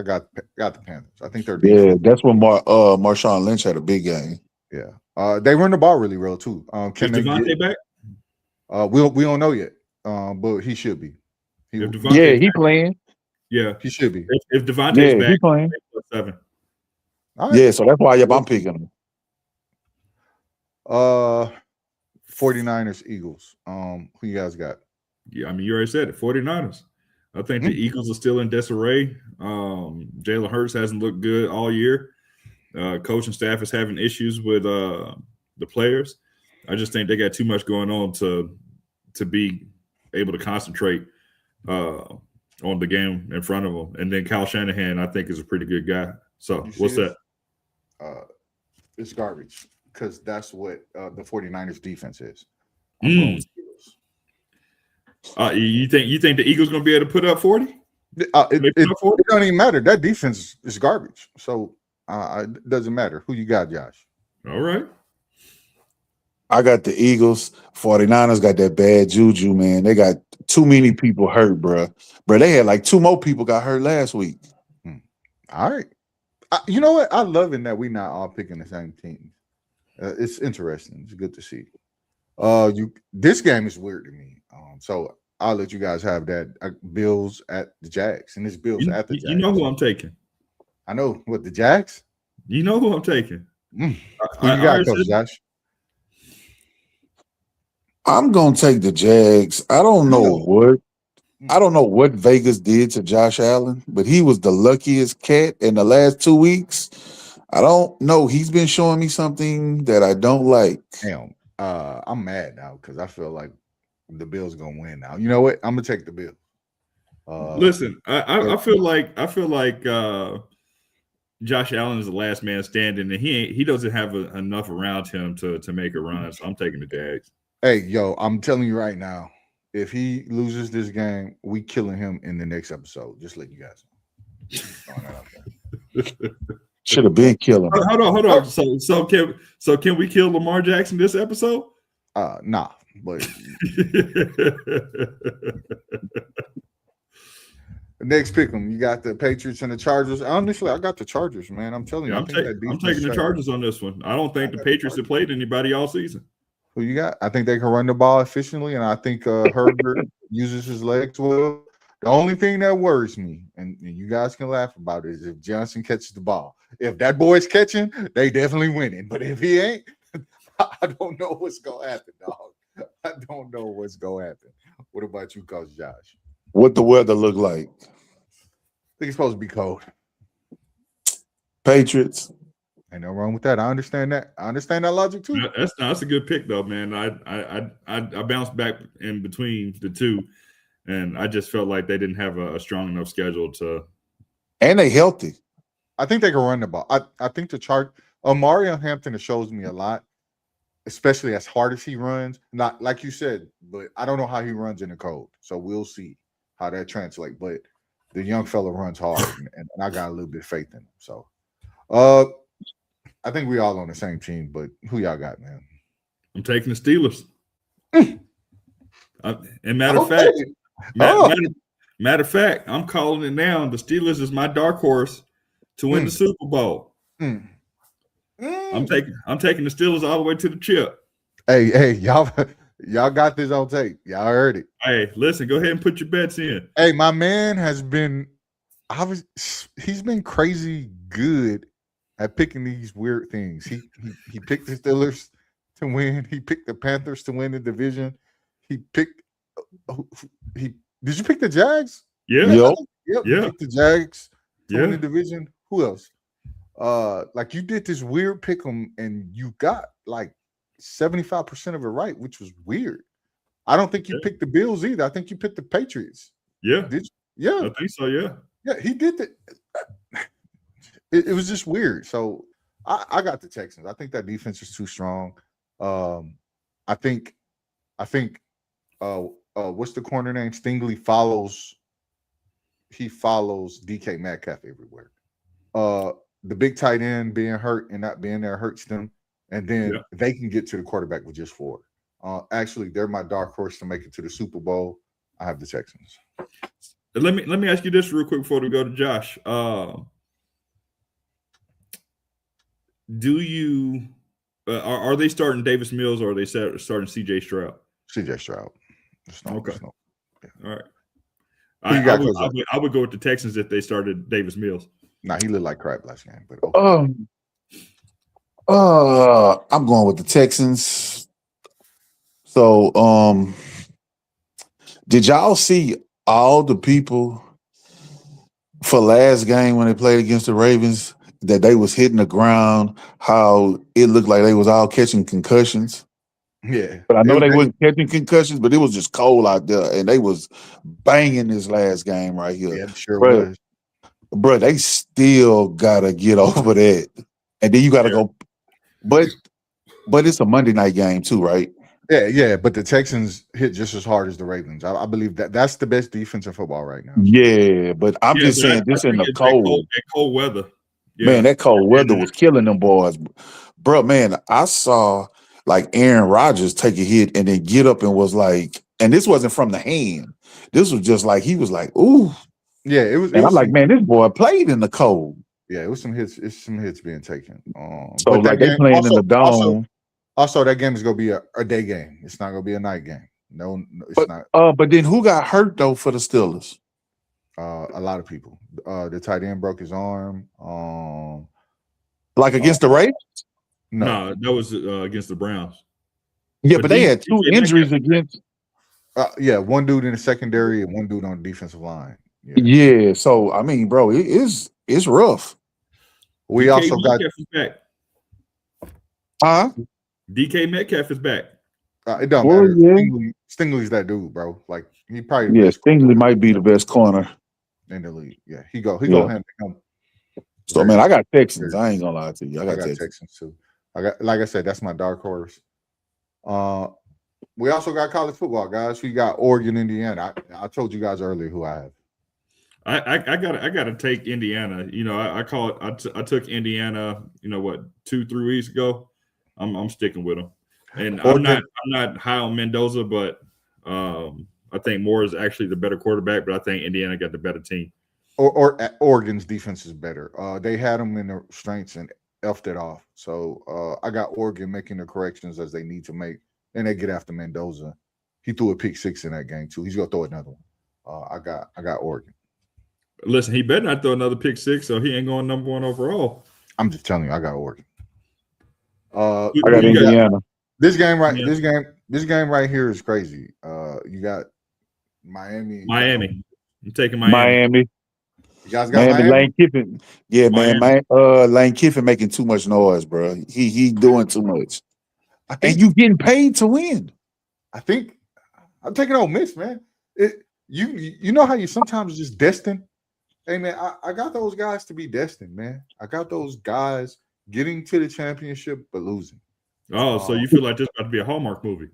got the Panthers. I think they're decent. Yeah, that's when Marshawn Lynch had a big game. Yeah, they run the ball really well too. Can Is they Devontae back? We don't know yet, but he should be. He playing. Yeah, he should be. If Devontae's back, he playing. 7. Right. Yeah, so that's why I'm picking him. 49ers, Eagles. Who you guys got? Yeah, I mean, you already said it. 49ers. I think the Eagles are still in disarray. Jalen Hurts hasn't looked good all year. Coaching staff is having issues with the players. I just think they got too much going on to be able to concentrate on the game in front of them. And then Kyle Shanahan, I think, is a pretty good guy. So what's that? It's garbage because that's what the 49ers defense is. You think the Eagles going to be able to put up 40? It don't even matter. That defense is garbage. So it doesn't matter. Who you got, Josh? All right. I got the Eagles. 49ers got that bad juju, man. They got too many people hurt, bro. Bro, they had like 2 more people got hurt last week. All right. You know what? I love it that we're not all picking the same team. It's interesting. It's good to see. This game is weird to me. So I'll let you guys have that. Bills at the Jags, and this Bills at the Jags. You know who I'm taking. I know what the Jags. You know who I'm taking. Who you got, Coach Josh? I'm gonna take the Jags. I don't know what Vegas did to Josh Allen, but he was the luckiest cat in the last 2 weeks. I don't know. He's been showing me something that I don't like. Damn. I'm mad now because I feel like the Bills are gonna win now. You know what? I'm gonna take the Bills. Listen, I feel like Josh Allen is the last man standing, and he doesn't have enough around him to make a run. So I'm taking the Jags. Hey, yo, I'm telling you right now, if he loses this game, we killing him in the next episode. Just let you guys know. Should have been killing. Hold on. So can we kill Lamar Jackson this episode? Nah, but next pick 'em. You got the Patriots and the Chargers. Honestly, I got the Chargers, man. I'm telling you. I'm taking the Chargers on this one. I don't think the Patriots have played anybody all season. Who you got? I think they can run the ball efficiently, and I think Herbert uses his legs well. The only thing that worries me, and you guys can laugh about it, is if Johnson catches the ball. If that boy's catching, they definitely winning. But if he ain't, I don't know what's gonna happen, dog. I don't know what's gonna happen. What about you, Coach Josh? What the weather look like? I think it's supposed to be cold. Patriots. Ain't no wrong with that. I understand that. I understand that logic too. That's a good pick though, man. I bounced back in between the two, and I just felt like they didn't have a strong enough schedule to. And they healthy. I think they can run the ball. I think the chart Mario Hampton shows me a lot, especially as hard as he runs. Not like you said, but I don't know how he runs in the cold. So we'll see how that translates. But the young fella runs hard, and I got a little bit of faith in him. So I think we all on the same team, but who y'all got, man? I'm taking the Steelers. And matter of fact, I'm calling it now. The Steelers is my dark horse to win the Super Bowl. I'm taking the Steelers all the way to the chip. Hey, y'all got this on tape. Y'all heard it. Hey, listen, go ahead and put your bets in. Hey, my man has been he's been crazy good at picking these weird things. He picked the Steelers to win. He picked the Panthers to win the division. He picked did you pick the Jags? Yeah. Yep. Yeah. He picked the Jags to win the division. Who else? like you did this weird pick 'em and you got like 75% of it right, which was weird. I don't think you picked the Bills either. I think you picked the Patriots. Yeah. Did you? Yeah. I think so, yeah. Yeah, he did that. It was just weird. So I got the Texans. I think that defense is too strong. I think what's the corner name? Stingley follows DK Metcalf everywhere. The big tight end being hurt and not being there hurts them. And then they can get to the quarterback with just 4. Actually, they're my dark horse to make it to the Super Bowl. I have the Texans. Let me ask you this real quick before we go to Josh. Do you are they starting Davis Mills or are they starting CJ Stroud? CJ Stroud. Okay. No. Yeah. All right. I would go with the Texans if they started Davis Mills. Nah, he looked like crap last game. But okay. I'm going with the Texans. So, did y'all see all the people for last game when they played against the Ravens that they was hitting the ground? How it looked like they was all catching concussions. Yeah, but I know they wasn't catching concussions, but it was just cold out there, and they was banging this last game right here. Yeah, sure was. Bro, they still gotta get over that, and then you gotta go. But it's a Monday night game too, right? Yeah. But the Texans hit just as hard as the Ravens. I believe that's the best defense in football right now. Yeah, but I'm just saying this in the cold weather. Yeah. Man, that cold weather was killing them boys, bro. Man, I saw like Aaron Rodgers take a hit and then get up and was like, and this wasn't from the hand. This was just like he was like, ooh. Yeah, it was. And I'm like, man, this boy played in the cold. Yeah, it was some hits. It's some hits being taken. So like they playing in the dome. Also, that game is gonna be a day game. It's not gonna be a night game. No, it's not. But then who got hurt though for the Steelers? A lot of people. The tight end broke his arm. Like against the Ravens? No, that was against the Browns. Yeah, but they had 2 injuries against. One dude in the secondary and one dude on the defensive line. Yeah, so I mean, bro, it's rough. We also got back. Huh? DK Metcalf is back. It don't matter. Yeah. Stingley's that dude, bro. Like he probably Stingley might be the best corner in the league. Yeah, he go handle him. So man, I got Texans. I ain't gonna lie to you. I got Texans too. Like I said, that's my dark horse. We also got college football, guys. We got Oregon, Indiana. I told you guys earlier who I have. I gotta take Indiana. You know, I took Indiana. 2-3 weeks ago. I'm sticking with them, and Oregon, I'm not high on Mendoza, but I think Moore is actually the better quarterback. But I think Indiana got the better team. Or Oregon's defense is better. They had them in their strengths and effed it off. So I got Oregon making the corrections as they need to make, and they get after Mendoza. He threw a pick 6 in that game too. He's gonna throw another one. I got Oregon. Listen, he better not throw another pick 6, so he ain't going number 1 overall. I'm just telling you, I got Oregon. I got Indiana. This game right here is crazy. You got Miami. I'm taking Miami. You guys got Miami? Lane Kiffin. Yeah, Miami. Man. Lane Kiffin making too much noise, bro. He doing too much. And you getting paid to win. I think I'm taking Ole Miss, man. You know how you sometimes just destined. Hey man, I got those guys to be destined, man. I got those guys getting to the championship but losing. Oh, so you feel like this about to be a Hallmark movie?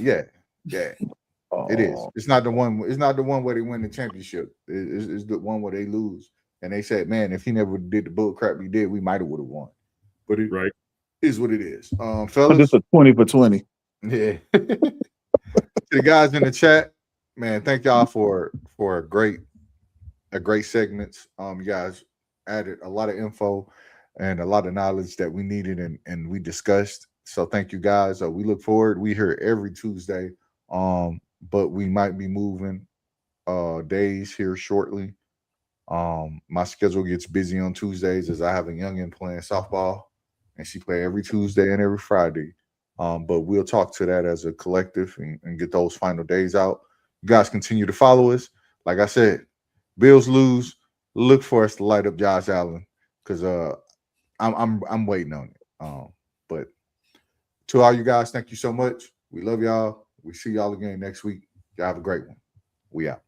Yeah. It is. It's not the one. It's not the one where they win the championship. It's the one where they lose. And they said, man, if he never did the bull crap he did, we might have would have won. But it is what it is. Fellas, just a 20 for 20. Yeah. To the guys in the chat, man, thank y'all for a great segments. You guys added a lot of info and a lot of knowledge that we needed and we discussed. So thank you guys. We look forward. We here every Tuesday. But we might be moving days here shortly. My schedule gets busy on Tuesdays as I have a youngin playing softball, and she play every Tuesday and every Friday. But we'll talk to that as a collective and get those final days out. You guys continue to follow us. Like I said, Bills lose. Look for us to light up Josh Allen because I'm waiting on it. But to all you guys, thank you so much. We love y'all. We see y'all again next week. Y'all have a great one. We out.